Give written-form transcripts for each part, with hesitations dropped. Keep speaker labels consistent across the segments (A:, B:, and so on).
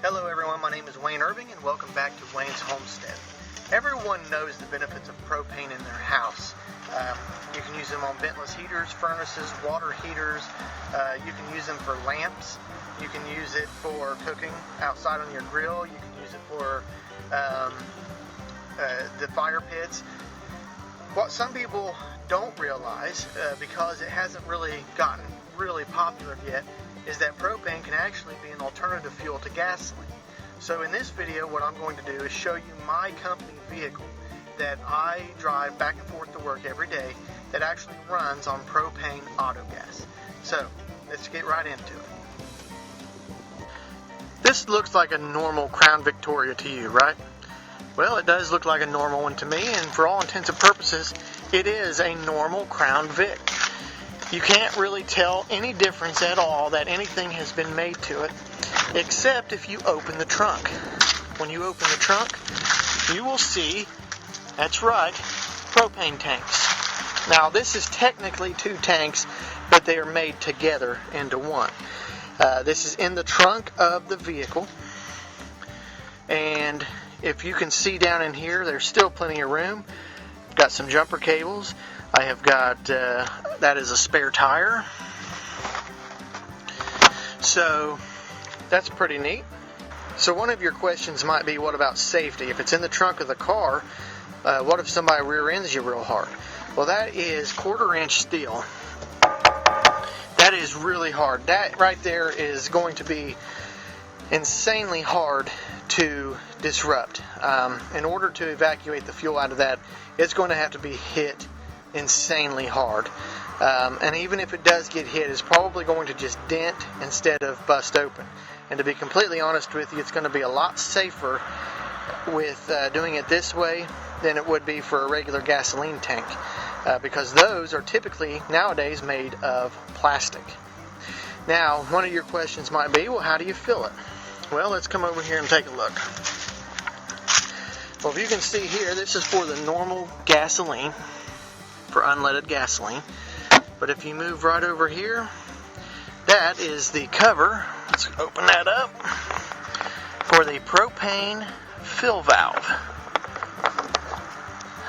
A: Hello everyone, my name is Wayne Irving and welcome back to Wayne's Homestead. Everyone knows the benefits of propane in their house. You can use them on ventless heaters, furnaces, water heaters. You can use them for lamps. You can use it for cooking outside on your grill. You can use it for the fire pits. What some people don't realize, because it hasn't really gotten really popular yet, is that propane can actually be an alternative fuel to gasoline. So in this video, what I'm going to do is show you my company vehicle that I drive back and forth to work every day that actually runs on Propane Auto Gas. So let's get right into it. This looks like a normal Crown Victoria to you, right? Well, it does look like a normal one to me, and for all intents and purposes, it is a normal Crown Vic. You can't really tell any difference at all that anything has been made to it, except if you open the trunk. When you open the trunk, you will see, that's right, propane tanks. Now, this is technically two tanks, but they are made together into one. This is in the trunk of the vehicle, and if you can see down in here, there's still plenty of room. Got some jumper cables. I have got, that is a spare tire. So, that's pretty neat. So one of your questions might be, what about safety? If it's in the trunk of the car, what if somebody rear ends you real hard? Well, that is 1/4-inch steel. That is really hard. That right there is going to be insanely hard to disrupt. In order to evacuate the fuel out of that, it's going to have to be hit insanely hard. And even if it does get hit, it's probably going to just dent instead of bust open. And to be completely honest with you, it's going to be a lot safer with doing it this way than it would be for a regular gasoline tank, because those are typically nowadays made of plastic. Now, one of your questions might be, well, how do you fill it? Well, let's come over here and take a look. Well, if you can see here, this is for the normal gasoline, for unleaded gasoline. But if you move right over here, that is the cover. Let's open that up for the propane fill valve.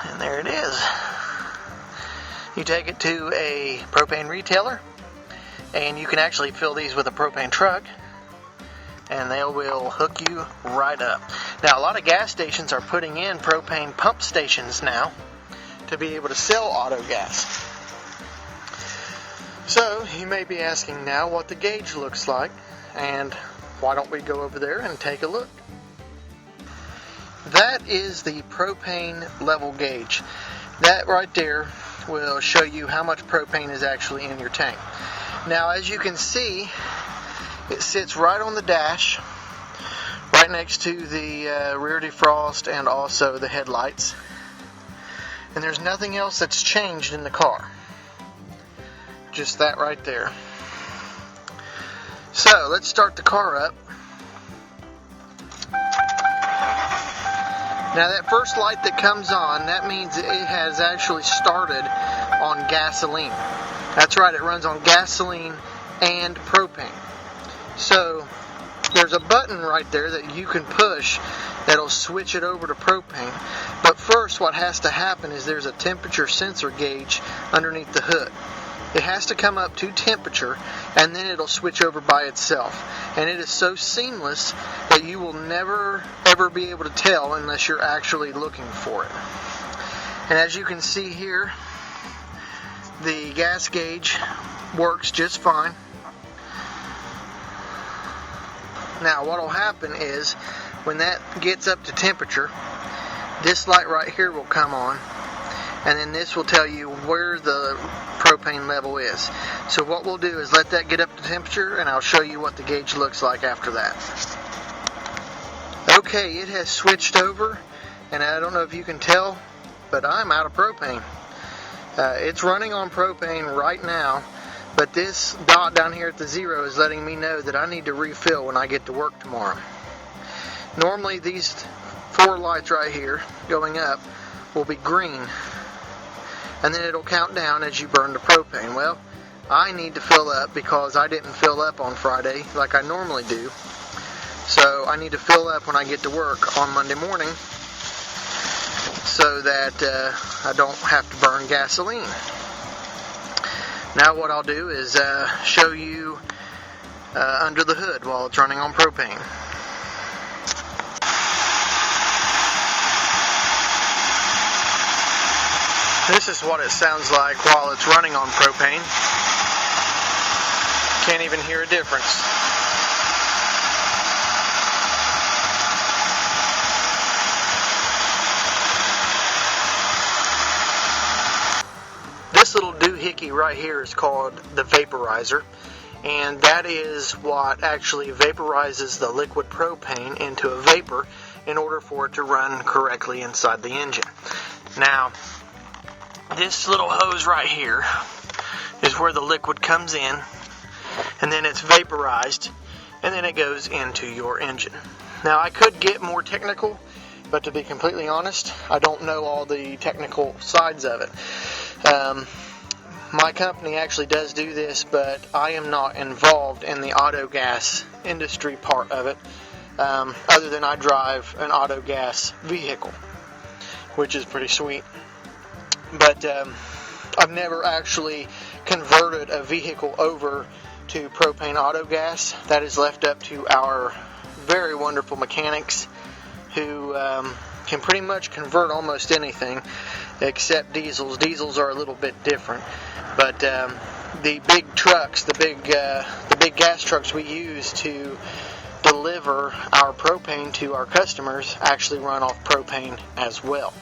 A: And there it is. You take it to a propane retailer, and you can actually fill these with a propane truck, and they will hook you right up. Now, a lot of gas stations are putting in propane pump stations now to be able to sell auto gas. So, you may be asking now what the gauge looks like, and why don't we go over there and take a look? That is the propane level gauge. That right there will show you how much propane is actually in your tank. Now, as you can see, it sits right on the dash, right next to the rear defrost and also the headlights. And there's nothing else that's changed in the car. Just that right there. So, let's start the car up. Now, that first light that comes on, that means it has actually started on gasoline. That's right, it runs on gasoline and propane. So, there's a button right there that you can push that'll switch it over to propane. But first, what has to happen is there's a temperature sensor gauge underneath the hood. It has to come up to temperature, and then it'll switch over by itself. And it is so seamless that you will never, ever be able to tell unless you're actually looking for it. And as you can see here, the gas gauge works just fine. Now, what will happen is, when that gets up to temperature, this light right here will come on, and then this will tell you where the propane level is. So what we'll do is let that get up to temperature, and I'll show you what the gauge looks like after that. Okay, it has switched over, and I don't know if you can tell, but I'm out of propane. It's running on propane right now, but this dot down here at the 0 is letting me know that I need to refill when I get to work tomorrow. Normally these 4 lights right here going up will be green, and then it'll count down as you burn the propane. Well, I need to fill up because I didn't fill up on Friday like I normally do. So I need to fill up when I get to work on Monday morning so that I don't have to burn gasoline. Now what I'll do is show you under the hood while it's running on propane. This is what it sounds like while it's running on propane. Can't even hear a difference. This little doohickey right here is called the Vaporizer, and that is what actually vaporizes the liquid propane into a vapor in order for it to run correctly inside the engine. Now, this little hose right here is where the liquid comes in, and then it's vaporized, and then it goes into your engine. Now, I could get more technical, but to be completely honest, I don't know all the technical sides of it. My company actually does do this, but I am not involved in the auto gas industry part of it, other than I drive an auto gas vehicle, which is pretty sweet. But I've never actually converted a vehicle over to propane auto gas. That is left up to our very wonderful mechanics who can pretty much convert almost anything except diesels. Diesels are a little bit different, but the big trucks, the big gas trucks we use to deliver our propane to our customers actually run off propane as well,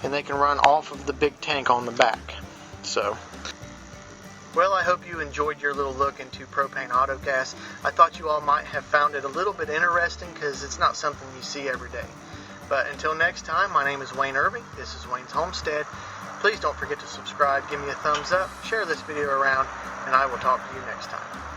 A: and they can run off of the big tank on the back. So, well, I hope you enjoyed your little look into propane auto gas. I thought you all might have found it a little bit interesting because it's not something you see every day. But until next time, my name is Wayne Irving. This is Wayne's Homestead. Please don't forget to subscribe, give me a thumbs up, share this video around, and I will talk to you next time.